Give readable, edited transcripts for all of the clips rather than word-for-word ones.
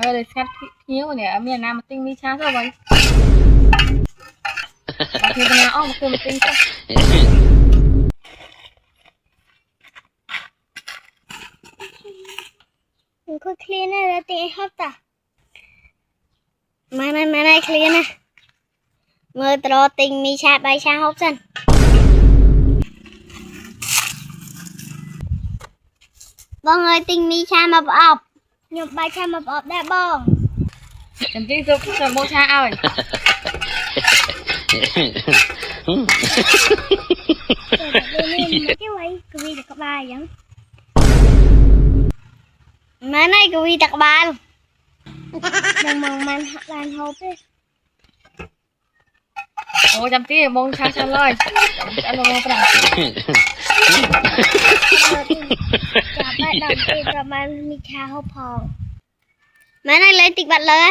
để sát thiếu này miền Nam mà tinh mi cha sao vậy mà khi bên nào mà tinh sao มันก็เคลียร์นะแล้วตีครับตามาได้เคลียร์นะเมื่อตรอติงมีชาใบชาฮอบสันบ้องเลยติงมีชามาปอบหยบใบชามาปอบได้บ้อง làm chi giúp cho bố cha ơi เจ้าไว้กวีตะกบายังมาในกวีตะกบาดังมองมันบานฮอบเลย ôi chăm tí bố cha cha ơi ăn bố cha จับไปดอกตีประมาณมีชาฮอบพองมาในเลยติดบัตรเลย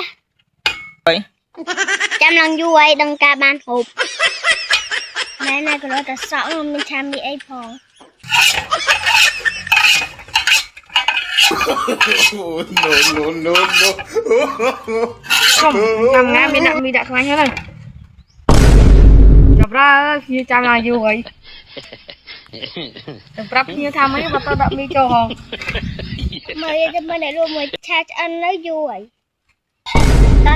จำลังอยู่ไว้ดังกาบานหุบแม่นายก็รู้แต่สองมันชามีไอ้พอง no, no, no. không làm nga mi đặt ngay hết rồi chụp ra khi chăm là vui chụp rap như tham mấy mà tao đậm mi cho hòn มาเรียนจะมาไหนรู้ไหมชาอันแล้วอยู่ไว้ตา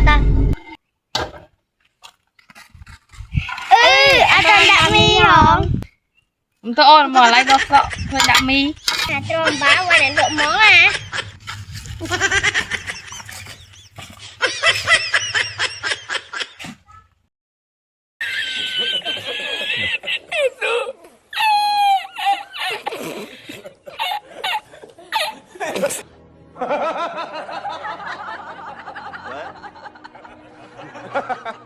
อาจารย์ดักมีหรอ tôi ôn mà lại đọc sợ thôi đậm mi หาตรงบ้าวันไหนหลบหมออ่ะ What?